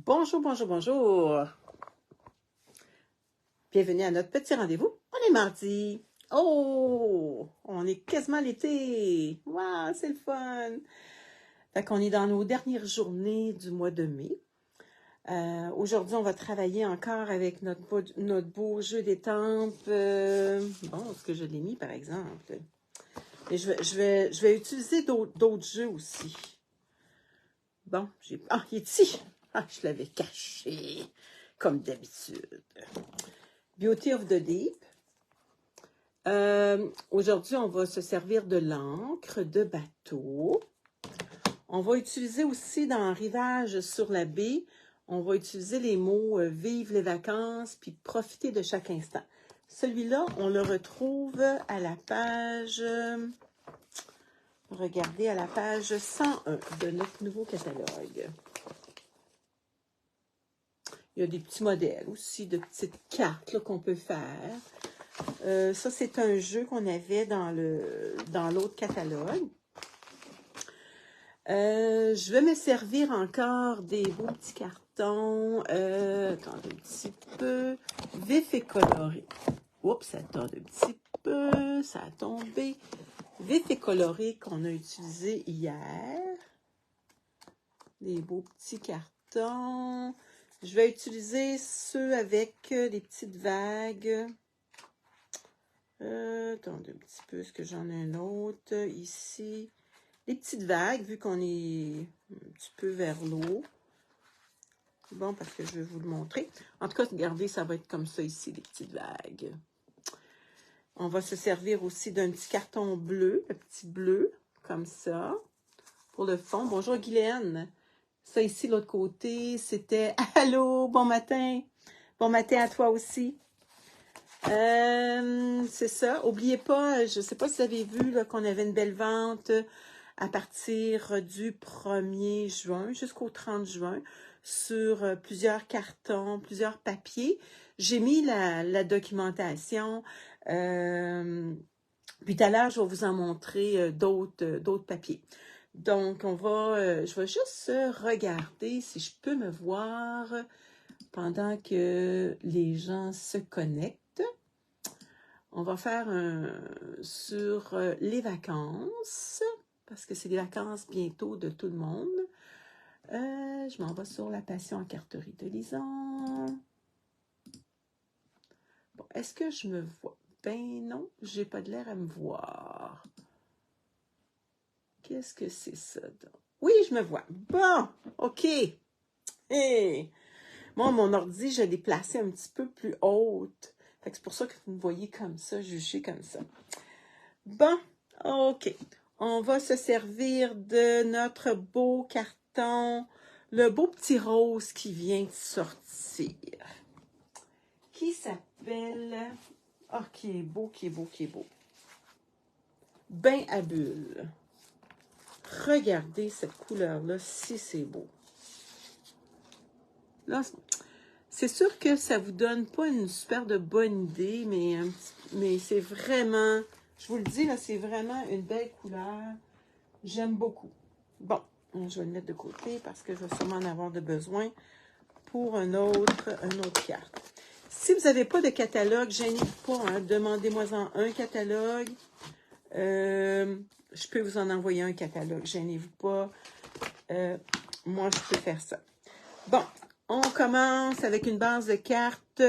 Bonjour, bonjour, bonjour. Bienvenue à notre petit rendez-vous. On est mardi. Oh, on est quasiment à l'été. Waouh, c'est le fun. Fait qu'on est dans nos dernières journées du mois de mai. Aujourd'hui, on va travailler encore avec notre beau jeu d'étampes. Bon, est-ce que je l'ai mis, par exemple? Mais je vais utiliser d'autres jeux aussi. Bon, ah, il est ici. Ah, je l'avais caché, comme d'habitude. Beauty of the Deep. Aujourd'hui, on va se servir de l'encre de bateau. On va utiliser aussi dans Rivage sur la baie, on va utiliser les mots « Vive les vacances » puis « Profiter de chaque instant ». Celui-là, on le retrouve à la page... regardez, à la page 101 de notre nouveau catalogue. Il y a des petits modèles aussi, de petites cartes qu'on peut faire. Ça, c'est un jeu qu'on avait dans l'autre catalogue. Je vais me servir encore des beaux petits cartons. Attendez un petit peu. Vif et coloré. Oups, attendez un petit peu. Ça a tombé. Vif et coloré qu'on a utilisé hier. Des beaux petits cartons. Je vais utiliser ceux avec des petites vagues. Attendez un petit peu, est-ce que j'en ai un autre ici? Les petites vagues, vu qu'on est un petit peu vers l'eau. Bon, parce que je vais vous le montrer. En tout cas, regardez, ça va être comme ça ici, les petites vagues. On va se servir aussi d'un petit carton bleu, un petit bleu, comme ça, pour le fond. Bonjour, Guylaine. Ça ici, l'autre côté, c'était « Allô, bon matin! » Bon matin à toi aussi. C'est ça. N'oubliez pas, je ne sais pas si vous avez vu qu'on avait une belle vente à partir du 1er juin jusqu'au 30 juin sur plusieurs cartons, plusieurs papiers. J'ai mis la documentation. Puis tout à l'heure, je vais vous en montrer d'autres papiers. Donc, je vais juste regarder si je peux me voir pendant que les gens se connectent. On va faire sur les vacances, parce que c'est les vacances bientôt de tout le monde. Je m'en vais sur la passion en carterie de Lison. Bon, est-ce que je me vois? Ben non, j'ai pas de l'air à me voir. Qu'est-ce que c'est ça donc? Oui, je me vois. Bon, OK. Hey. Moi, mon ordi, je l'ai placé un petit peu plus haute. Fait que c'est pour ça que vous me voyez comme ça, juché comme ça. Bon, OK. On va se servir de notre beau carton, le beau petit rose qui vient de sortir. Qui s'appelle... Oh, qui est beau, qui est beau, qui est beau. Bain à bulles. Regardez cette couleur-là, si c'est beau. Là, c'est sûr que ça vous donne pas une super de bonne idée, mais c'est vraiment, je vous le dis, là, c'est vraiment une belle couleur. J'aime beaucoup. Bon, je vais le mettre de côté parce que je vais sûrement en avoir de besoin pour une autre carte. Si vous n'avez pas de catalogue, gênez-vous pas, hein, demandez-moi-en un catalogue. Je peux vous en envoyer un catalogue, gênez-vous pas. Moi, je peux faire ça. Bon, on commence avec une base de cartes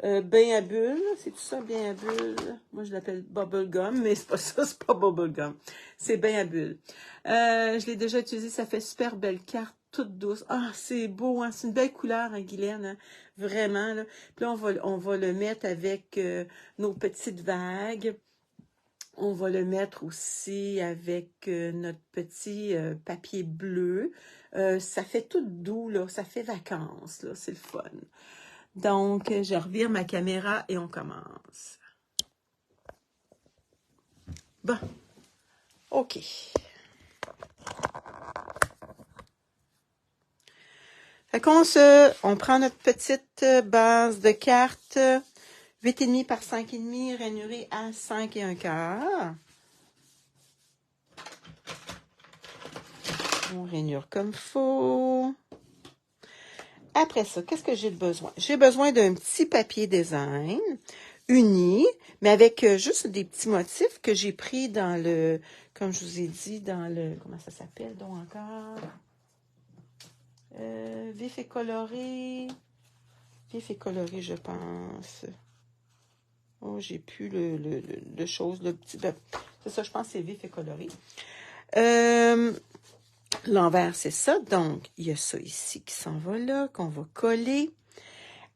bain à bulles. C'est tout ça, bain à bulles? Moi, je l'appelle bubblegum, mais c'est pas ça, c'est pas bubblegum. C'est bain à bulles. Je l'ai déjà utilisé, ça fait super belle carte, toute douce. Ah, c'est beau, hein? C'est une belle couleur, hein, Guylaine, hein? Vraiment, là. Puis là, on va le mettre avec nos petites vagues. On va le mettre aussi avec notre petit papier bleu. Ça fait tout doux, là. Ça fait vacances, là. C'est le fun. Donc, je revire ma caméra et on commence. Bon. OK. Fait on prend notre petite base de cartes 8,5 par 5,5, rainurée à 5 1/4. On rainure comme faut. Après ça, qu'est-ce que j'ai besoin? J'ai besoin d'un petit papier design uni, mais avec juste des petits motifs que j'ai pris dans le, comme je vous ai dit, dans le, comment ça s'appelle donc encore? Vif et coloré. Vif et coloré, je pense. Oh, j'ai plus le chose, le petit... C'est ça, je pense que c'est vif et coloré. L'envers, c'est ça. Donc, il y a ça ici qui s'en va là, qu'on va coller.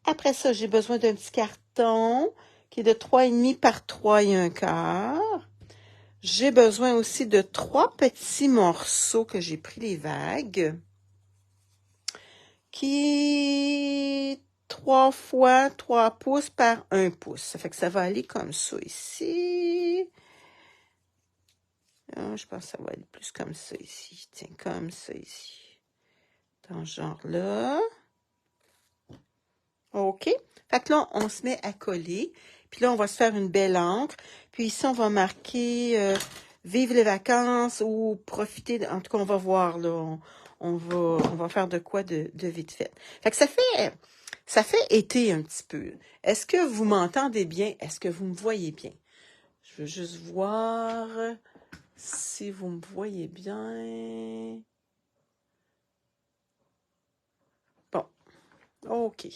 Après ça, j'ai besoin d'un petit carton qui est de 3,5 par 3,25. J'ai besoin aussi de 3 petits morceaux que j'ai pris les vagues. Qui 3 fois 3 pouces par 1 pouce. Ça fait que ça va aller comme ça ici. Ah, je pense que ça va aller plus comme ça ici. Tiens, comme ça ici. Dans ce genre-là. OK. Fait que là, on se met à coller. Puis là, on va se faire une belle encre. Puis ici, on va marquer vive les vacances ou profiter. En tout cas, on va voir là. On va faire de quoi de vite fait. Fait que ça fait été un petit peu. Est-ce que vous m'entendez bien? Est-ce que vous me voyez bien? Je veux juste voir si vous me voyez bien. Bon. OK.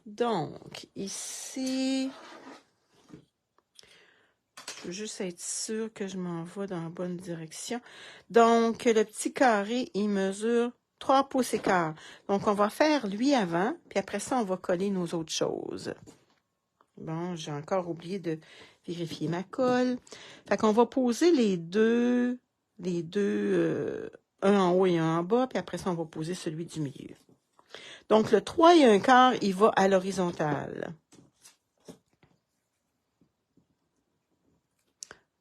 Donc, ici, je veux juste être sûre que je m'en vais dans la bonne direction. Donc, le petit carré, il mesure 3 pouces et quart. Donc, on va faire lui avant, puis après ça, on va coller nos autres choses. Bon, j'ai encore oublié de vérifier ma colle. Fait qu'on va poser les deux, un en haut et un en bas, puis après ça, on va poser celui du milieu. Donc, le 3,25, il va à l'horizontale.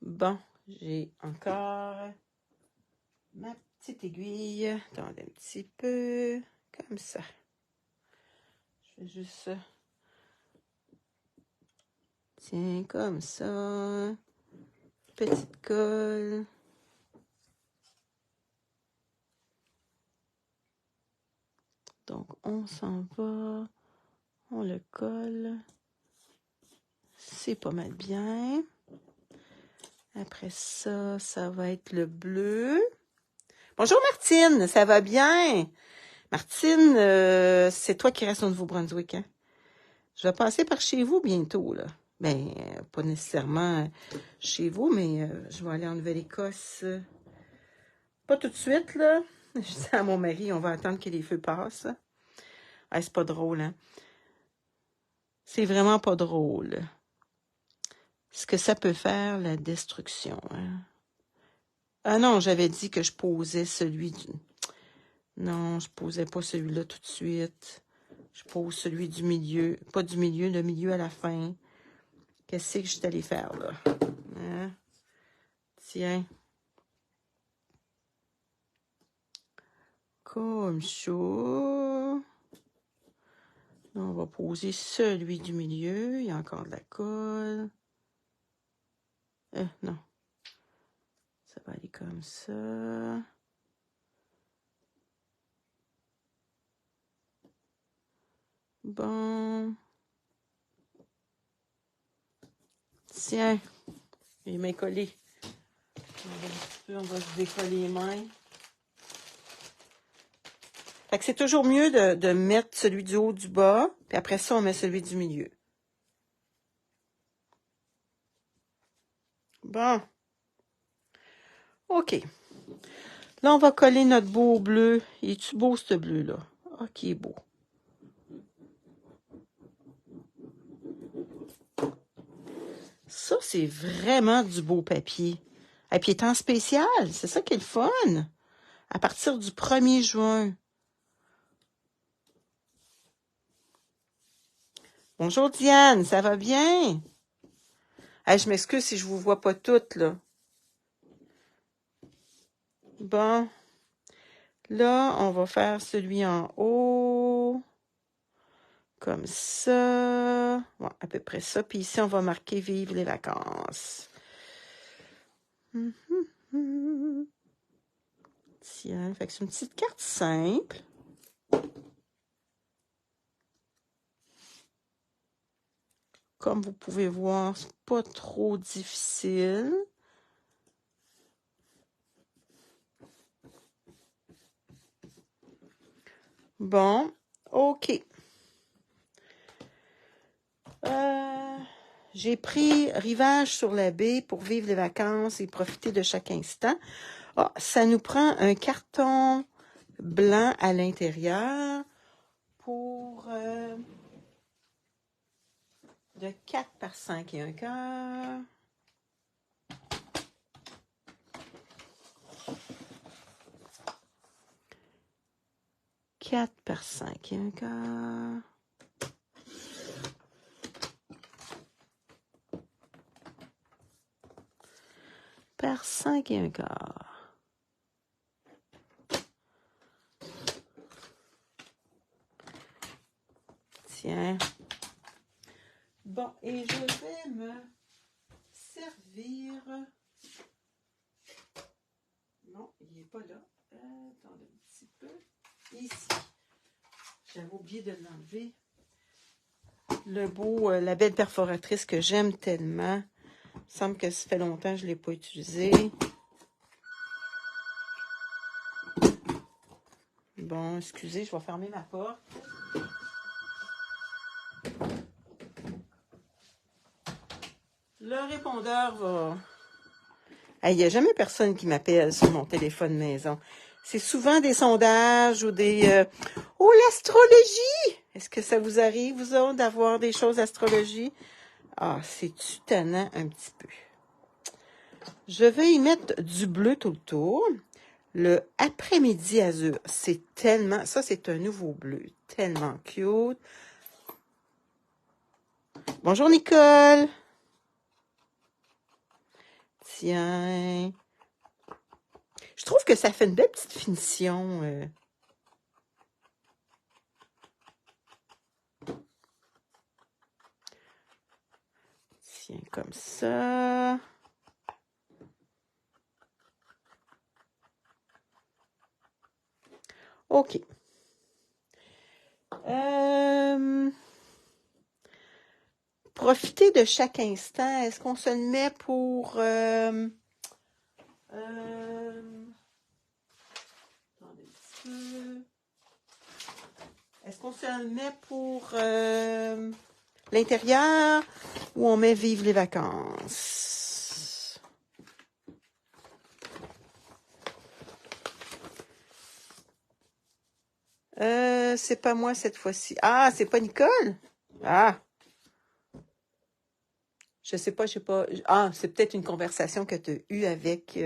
Bon, j'ai encore ma petite aiguille. Attendez un petit peu, comme ça. Je vais juste... Tiens, comme ça. Petite colle. Donc, on s'en va. On le colle. C'est pas mal bien. Après ça, ça va être le bleu. Bonjour Martine, ça va bien? Martine, c'est toi qui restes au Nouveau-Brunswick, hein? Je vais passer par chez vous bientôt, là. Ben, pas nécessairement chez vous, mais je vais aller en Nouvelle-Écosse. Pas tout de suite, là. Je dis à mon mari, on va attendre que les feux passent. Ah, c'est pas drôle, hein? C'est vraiment pas drôle. Ce que ça peut faire, la destruction, hein? Ah non, j'avais dit que je posais celui du... Non, je posais pas celui-là tout de suite. Je pose celui du milieu. Pas du milieu, le milieu à la fin. Qu'est-ce que je suis allée faire, là? Hein? Tiens. Comme ça. On va poser celui du milieu. Il y a encore de la colle. Non. Ça va aller comme ça. Bon. Tiens. Les mains collées. On va se décoller les mains. Fait que c'est toujours mieux de mettre celui du haut du bas, puis après ça, on met celui du milieu. Bon. OK. Là, on va coller notre beau bleu. est-tu beau, ce bleu-là? Ah, qui est beau. Ça, c'est vraiment du beau papier. Et puis, il est en spécial. C'est ça qui est le fun. À partir du 1er juin. Bonjour, Diane. Ça va bien? Hey, je m'excuse si je vous vois pas toutes, là. Bon. Là, on va faire celui en haut. Comme ça. Bon, à peu près ça. Puis ici, on va marquer « Vive les vacances ». Tiens, fait que c'est une petite carte simple. Comme vous pouvez voir, c'est pas trop difficile. Bon, OK. J'ai pris Rivage sur la baie pour vivre les vacances et profiter de chaque instant. Ah, ça nous prend un carton blanc à l'intérieur pour de 4 par 5 et un quart. Quatre par 5 et un quart. Par 5 et un quart. Tiens. Bon, et je vais me servir. Non, il n'est pas là. Attendez un petit peu. Ici. J'avais oublié de l'enlever. Le beau, la belle perforatrice que j'aime tellement. Il me semble que ça fait longtemps que je ne l'ai pas utilisée. Bon, excusez, je vais fermer ma porte. Le répondeur va... Il n'y a jamais personne qui m'appelle sur mon téléphone maison. C'est souvent des sondages ou des... Oh, l'astrologie! Est-ce que ça vous arrive, vous autres, d'avoir des choses d'astrologie? Ah, c'est tannant un petit peu. Je vais y mettre du bleu tout le tour. Le après-midi azur, c'est tellement... Ça, c'est un nouveau bleu. Tellement cute. Bonjour, Nicole! Tiens. Je trouve que ça fait une belle petite finition. Tiens, comme ça. OK. Profiter de chaque instant. Est-ce qu'on se le met pour... attendez un petit peu. Est-ce qu'on se le met pour l'intérieur ou on met vivre les vacances? C'est pas moi cette fois-ci. Ah, c'est pas Nicole? Ah! Je sais pas, je sais pas. Ah, c'est peut-être une conversation que tu as eue avec...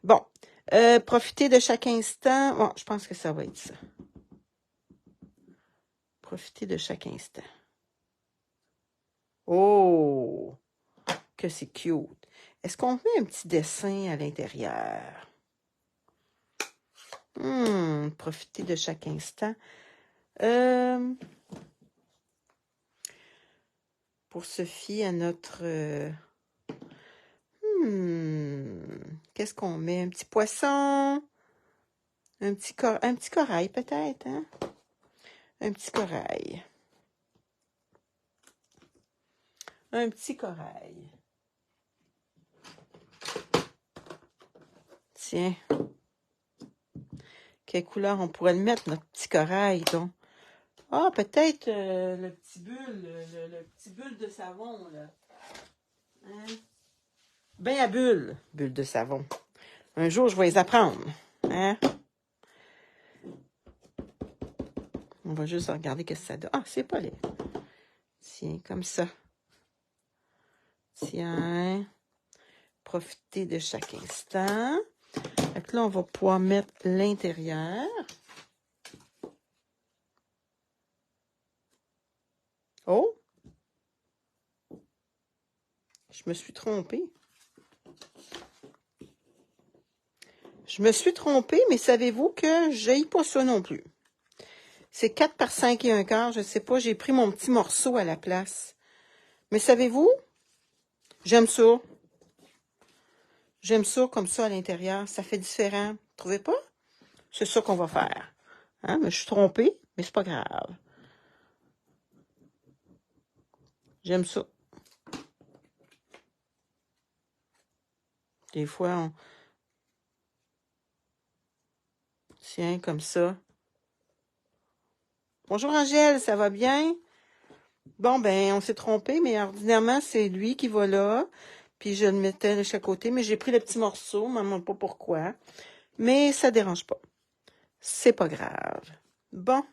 Bon, profiter de chaque instant. Bon, je pense que ça va être ça. Profiter de chaque instant. Oh! Que c'est cute. Est-ce qu'on met un petit dessin à l'intérieur? Profiter de chaque instant. Pour se fier à notre... qu'est-ce qu'on met? Un petit poisson? Un petit corail peut-être, hein? Un petit corail. Un petit corail. Tiens. Quelle couleur on pourrait le mettre, notre petit corail, donc? Ah, peut-être le petit bulle, le petit bulle de savon, là. Hein? Ben à bulle de savon. Un jour, je vais les apprendre. Hein? On va juste regarder ce que ça donne. Ah, c'est pas laid. Tiens, comme ça. Tiens. Profiter de chaque instant. Donc là, on va pouvoir mettre l'intérieur. Oh! Je me suis trompée. Je me suis trompée, mais savez-vous que j'aille pas ça non plus. C'est 4 par 5 et un quart, je sais pas, j'ai pris mon petit morceau à la place. Mais savez-vous, j'aime ça. J'aime ça comme ça à l'intérieur, ça fait différent. Trouvez pas? C'est ça qu'on va faire. Hein? Mais je suis trompée, mais c'est pas grave. J'aime ça. Des fois, on... Tiens, comme ça. Bonjour Angèle, ça va bien? Bon, ben, on s'est trompé, mais ordinairement, c'est lui qui va là. Puis je le mettais de chaque côté, mais j'ai pris le petit morceau, maman, pas pourquoi. Mais ça dérange pas. C'est pas grave. Bon.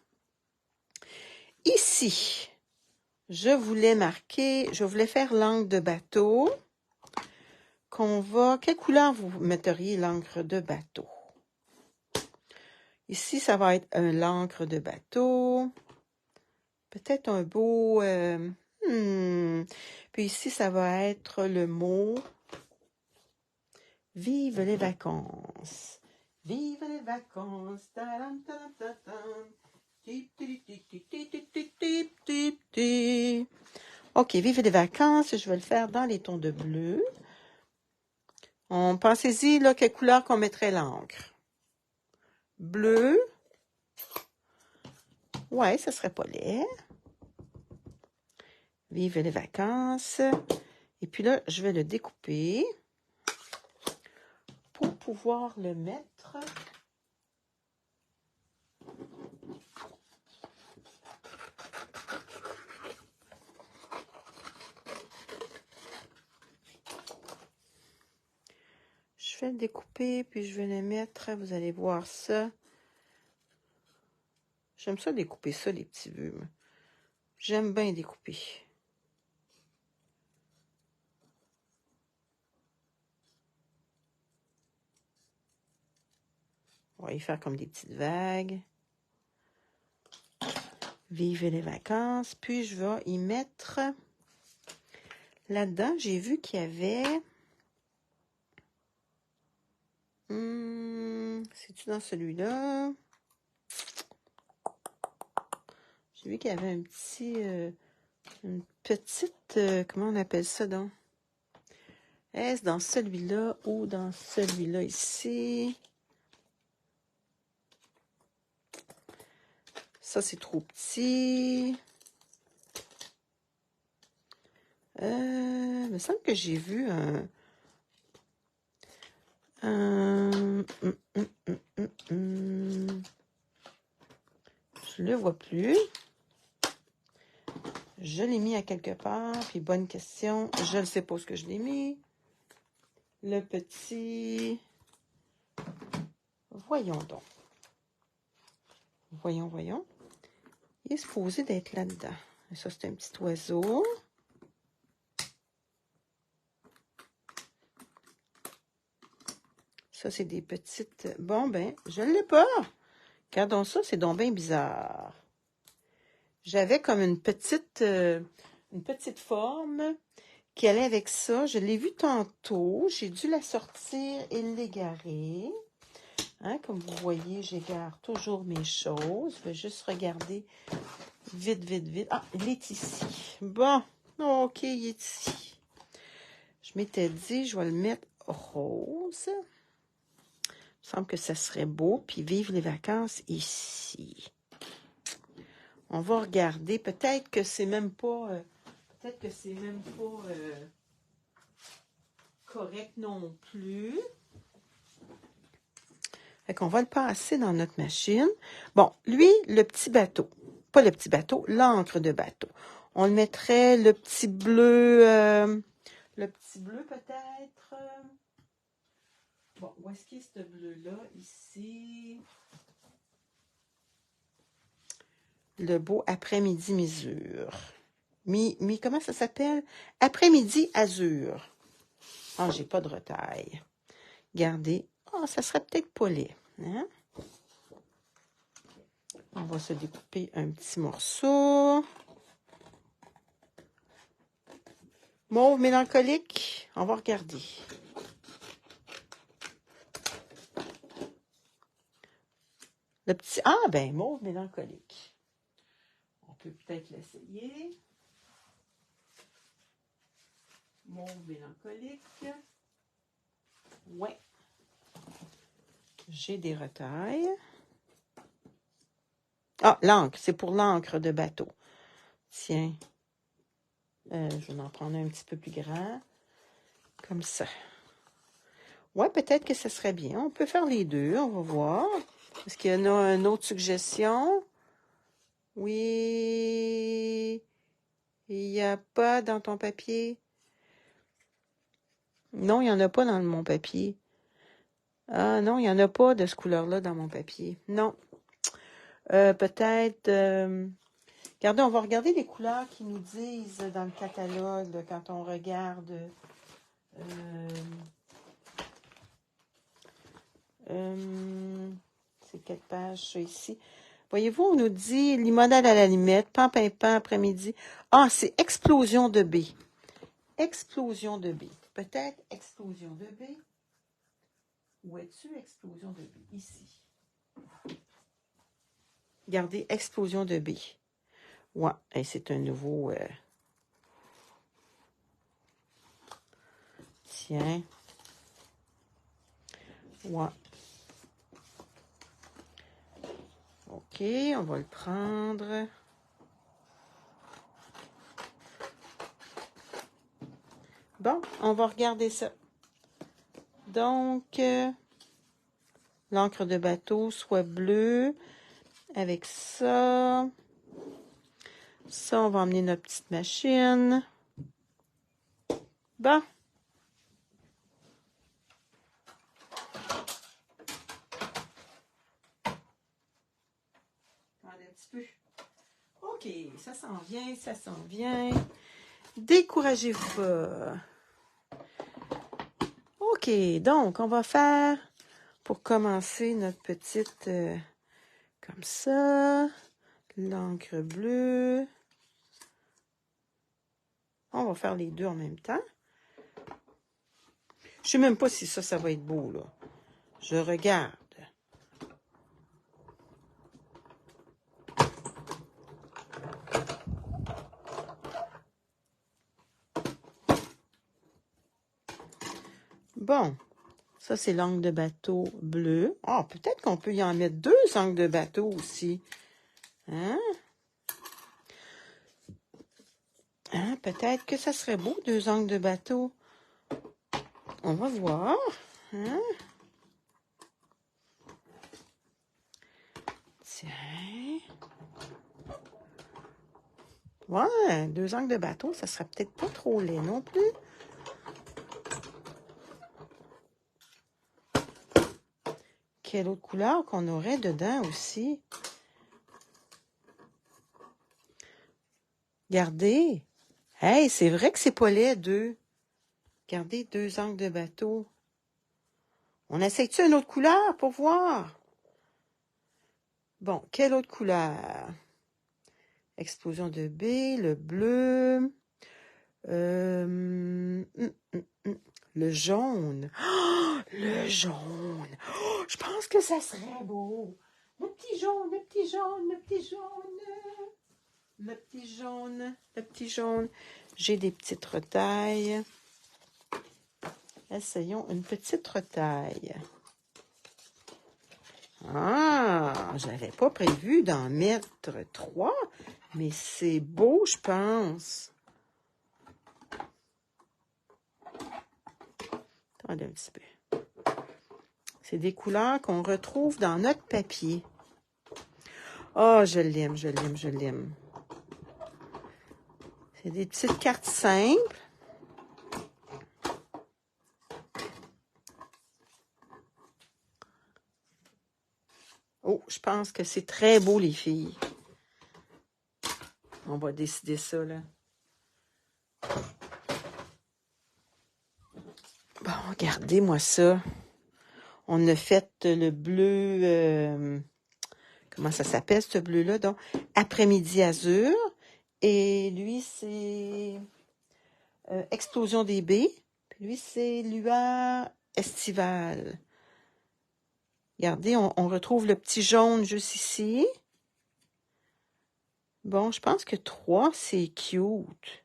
Ici, je voulais faire l'encre de bateau. Quelle couleur vous metteriez l'encre de bateau? Ici, ça va être l'encre de bateau. Peut-être un beau... Puis ici, ça va être le mot « Vive les vacances ». Vive les vacances. Tadam, tadam, tadam. Tip, tip, tip, tip, tip, tip, tip, tip, tip, tip. OK, vive les vacances. Je vais le faire dans les tons de bleu. Pensez-y, là, quelle couleur qu'on mettrait l'encre. Bleu. Ouais, ça serait pas laid. Vive les vacances. Et puis là, je vais le découper pour pouvoir le mettre. Je vais le découper, puis je vais le mettre. Vous allez voir ça. J'aime ça découper ça, les petits bœufs. J'aime bien découper. On va y faire comme des petites vagues. Vive les vacances. Puis je vais y mettre... Là-dedans, j'ai vu qu'il y avait... C'est-tu dans celui-là? J'ai vu qu'il y avait un petit... une petite... comment on appelle ça donc? Est-ce dans celui-là ou dans celui-là ici? Ça, c'est trop petit. Il me semble que j'ai vu un... Je le vois plus. Je l'ai mis à quelque part. Puis bonne question. Je ne sais pas où je l'ai mis. Le petit... Voyons donc. Voyons. Il est supposé d'être là-dedans. Ça, c'est un petit oiseau. Ça, c'est des petites... Bon, ben, je ne l'ai pas. Regardons ça, c'est donc bien bizarre. J'avais comme une petite forme qui allait avec ça. Je l'ai vue tantôt. J'ai dû la sortir et l'égarer. Hein, comme vous voyez, j'égare toujours mes choses. Je vais juste regarder vite. Ah, il est ici. Bon, OK, il est ici. Je m'étais dit, je vais le mettre rose. Il me semble que ça serait beau. Puis vivre les vacances ici. On va regarder. Peut-être que c'est même pas... correct non plus. Fait qu'on va le passer dans notre machine. Bon, lui, le petit bateau. Pas le petit bateau, l'encre de bateau. On le mettrait le petit bleu... le petit bleu peut-être. Bon, où est-ce qu'il y a ce bleu-là? Ici. Le beau après-midi mesure. Comment ça s'appelle? Après-midi azur. Ah, j'ai pas de retaille. Regardez. Ah, ça serait peut-être pas laid. Hein? On va se découper un petit morceau. Mauve mélancolique. On va regarder. Le petit... Ah, ben, mauve mélancolique. On peut peut-être l'essayer. Mauve mélancolique. Ouais. J'ai des retailles. Ah, l'encre. C'est pour l'encre de bateau. Tiens. Je vais en prendre un petit peu plus grand. Comme ça. Ouais, peut-être que ce serait bien. On peut faire les deux, on va voir. Est-ce qu'il y en a une autre suggestion? Oui. Il n'y a pas dans ton papier? Non, il n'y en a pas dans mon papier. Ah non, il n'y en a pas de ce couleur-là dans mon papier. Non. Peut-être... regardez, on va regarder les couleurs qui nous disent dans le catalogue là, quand on regarde... c'est quelle page, ça, ici? Voyez-vous, on nous dit limonade à la limette, pan pimpant après-midi. Ah, c'est explosion de B. Explosion de B. Peut-être explosion de B. Où es-tu, explosion de B? Ici. Regardez, explosion de B. Ouais, et c'est un nouveau... Tiens. Ouais. OK, on va le prendre. Bon, on va regarder ça. Donc, l'encre de bateau soit bleue. Avec ça. Ça, on va emmener notre petite machine. Bon. Attendez un petit peu. OK, ça s'en vient, ça s'en vient. Découragez-vous pas. OK, donc, on va faire, pour commencer, notre petite, comme ça, l'encre bleue. On va faire les deux en même temps. Je sais même pas si ça va être beau, là. Je regarde. Bon, ça, c'est l'angle de bateau bleu. Ah, peut-être qu'on peut y en mettre deux angles de bateau aussi. Hein? Hein? Peut-être que ça serait beau, deux angles de bateau. On va voir. Hein? Tiens. Ouais, deux angles de bateau, ça serait peut-être pas trop laid non plus. Quelle autre couleur qu'on aurait dedans aussi? Regardez. Hey, c'est vrai que c'est pas laid, deux. Regardez, deux angles de bateau. On essaye-tu une autre couleur pour voir? Bon, quelle autre couleur? Explosion de B, le bleu. Le jaune. Oh, le jaune. Oh, je pense que ça serait beau. Le petit jaune, le petit jaune, le petit jaune. Le petit jaune, le petit jaune. J'ai des petites retailles. Essayons une petite retaille. Ah, j'avais pas prévu d'en mettre 3, mais c'est beau, je pense. Attendez un petit peu. C'est des couleurs qu'on retrouve dans notre papier. Oh, je l'aime, je l'aime, je l'aime. C'est des petites cartes simples. Oh, je pense que c'est très beau, les filles. On va décider ça, là. Bon, regardez-moi ça. On a fait le bleu... comment ça s'appelle, ce bleu-là? Donc, après-midi azur. Et lui, c'est Explosion des baies. Puis lui, c'est lueur estivale. Regardez, on retrouve le petit jaune juste ici. Bon, je pense que 3, c'est cute.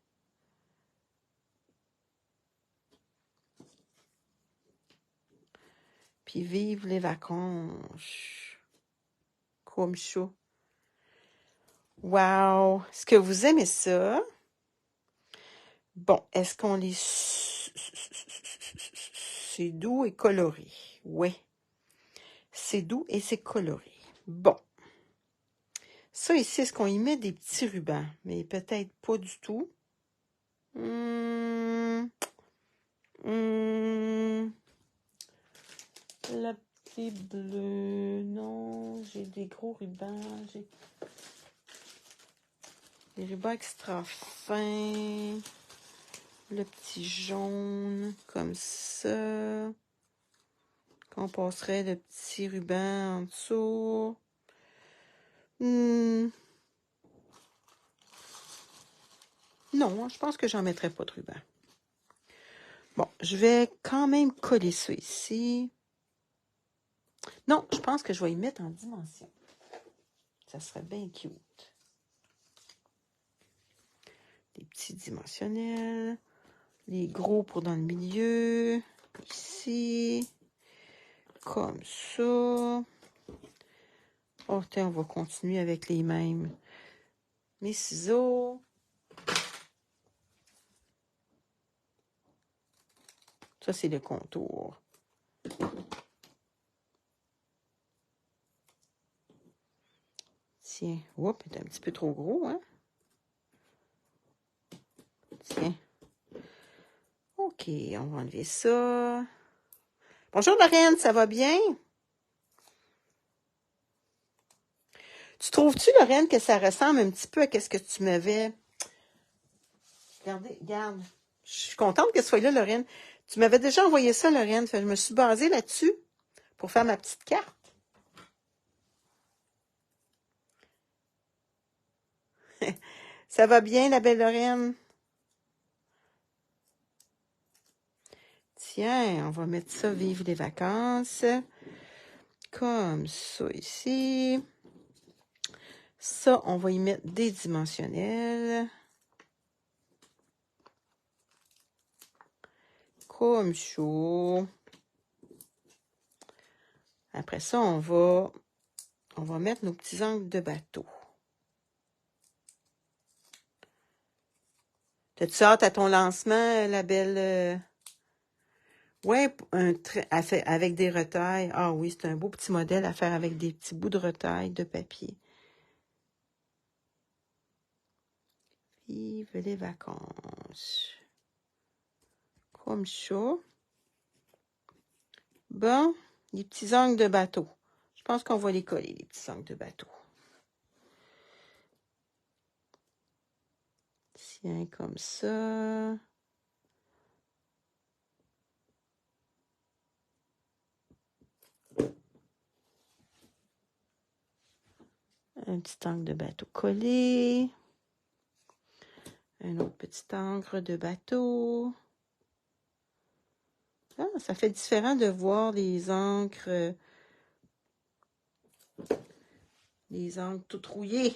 Puis vive les vacances. Comme ça. Wow! Est-ce que vous aimez ça? Bon, est-ce qu'on les c'est doux et coloré. Oui, c'est doux et c'est coloré. Bon. Ça ici, est-ce qu'on y met des petits rubans? Mais peut-être pas du tout. Le petit bleu, non, j'ai des gros rubans, j'ai des rubans extra fins, le petit jaune, comme ça, qu'on passerait le petit ruban en dessous. Non, je pense que j'en mettrai pas de ruban. Bon, je vais quand même coller ça ici. Non, je pense que je vais y mettre en dimension. Ça serait bien cute. Des petits dimensionnels. Les gros pour dans le milieu. Ici. Comme ça. Oh, tiens, on va continuer avec les mêmes. Mes ciseaux. Ça, c'est le contour. Tiens. Oups, c'est un petit peu trop gros, hein? Tiens. OK, on va enlever ça. Bonjour, Lorraine, ça va bien? Tu trouves-tu, Lorraine, que ça ressemble un petit peu à ce que tu m'avais... Regardez, regarde. Je suis contente que ce soit là, Lorraine. Tu m'avais déjà envoyé ça, Lorraine. Fait que je me suis basée là-dessus pour faire ma petite carte. Ça va bien, la belle Lorraine? Tiens, on va mettre ça, vive les vacances. Comme ça ici. Ça, on va y mettre des dimensionnels. Comme ça. Après ça, on va mettre nos petits angles de bateau. T'as-tu hâte à ton lancement, la belle... Ouais, avec des retailles. Ah oui, c'est un beau petit modèle à faire avec des petits bouts de retaille de papier. Vive les vacances. Comme ça. Bon, les petits angles de bateau. Je pense qu'on va les coller, les petits angles de bateau. Tiens, comme ça. Un petit angle de bateau collé. Un autre petit angle de bateau. Ah, ça fait différent de voir les encres tout rouillés.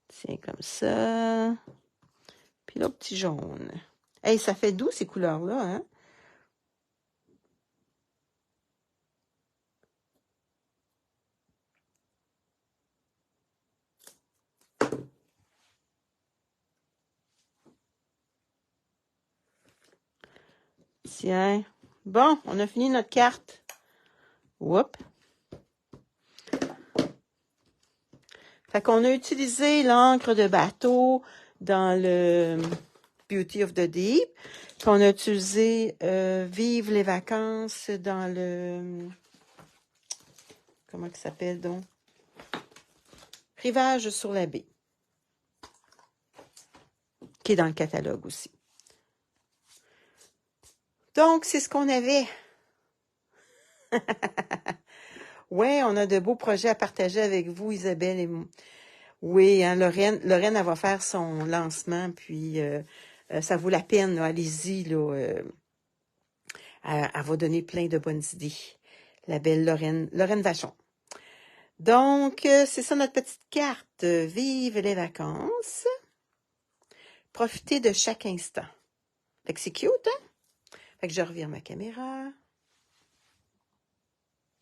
Tiens, comme ça. Puis là, petit jaune. Hey, ça fait doux, ces couleurs-là, hein? Tiens. Bon, on a fini notre carte. Oups. Fait qu'on a utilisé l'encre de bateau dans le Beauty of the Deep. Puis on a utilisé Vive les vacances dans le... Comment ça s'appelle donc? Rivage sur la baie. Qui est dans le catalogue aussi. Donc, c'est ce qu'on avait. Ouais, on a de beaux projets à partager avec vous, Isabelle et moi. Oui, hein, Lorraine, elle va faire son lancement, puis ça vaut la peine, allez-y, là. Elle va donner plein de bonnes idées. La belle Lorraine Vachon. Donc, c'est ça notre petite carte. Vive les vacances. Profitez de chaque instant. Fait que c'est cute, hein? Fait que je revire ma caméra.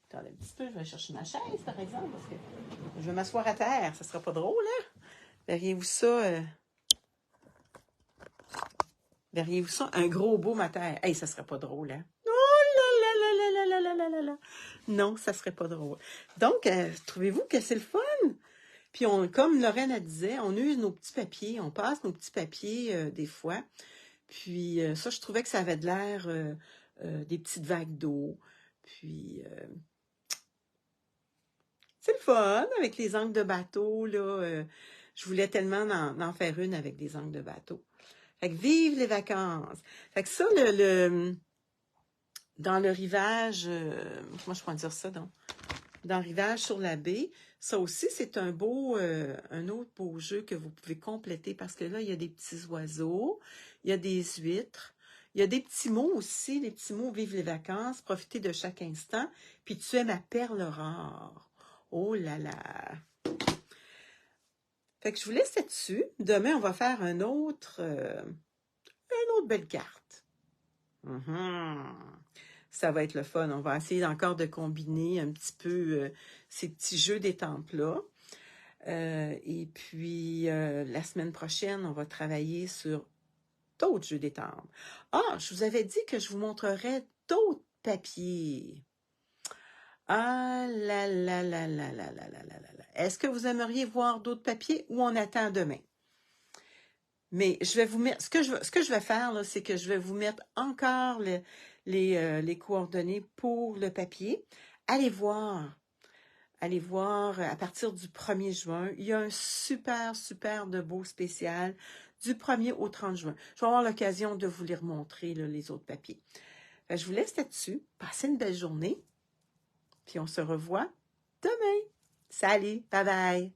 Attendez un petit peu, je vais chercher ma chaise, par exemple, parce que je vais m'asseoir à terre. Ça sera pas drôle, hein? Verriez-vous ça? Verriez-vous ça? Un gros beau matin. Hey, ça serait pas drôle, hein? Oh là là là là là là là là là. Non, ça serait pas drôle. Donc, trouvez-vous que c'est le fun? Puis, comme Lorraine elle disait, on use nos petits papiers, on passe nos petits papiers des fois. Puis, ça, je trouvais que ça avait de l'air des petites vagues d'eau. Puis, c'est le fun avec les angles de bateau, là. Je voulais tellement en faire une avec des angles de bateau. Fait que vive les vacances. Fait que ça, dans le rivage, comment je pourrais dire ça, donc? Dans le rivage sur la baie, ça aussi, c'est un autre beau jeu que vous pouvez compléter parce que là, il y a des petits oiseaux, il y a des huîtres, il y a des petits mots aussi, les petits mots vive les vacances, profitez de chaque instant, puis tu es ma perle rare. Oh là là! Fait que je vous laisse là-dessus. Demain, on va faire une autre belle carte. Ça va être le fun. On va essayer encore de combiner un petit peu ces petits jeux d'étampes-là. Et puis, la semaine prochaine, on va travailler sur d'autres jeux d'étampes. Ah, je vous avais dit que je vous montrerais d'autres papiers. Ah là là là là là là là là là. Est-ce que vous aimeriez voir d'autres papiers ou on attend demain? Mais je vais vous mettre, ce que je vais faire, là, c'est que je vais vous mettre encore les coordonnées pour le papier. Allez voir à partir du 1er juin. Il y a un super, super de beau spécial du 1er au 30 juin. Je vais avoir l'occasion de vous les remontrer, là, les autres papiers. Je vous laisse là-dessus. Passez une belle journée. Puis on se revoit demain. Salut, bye bye.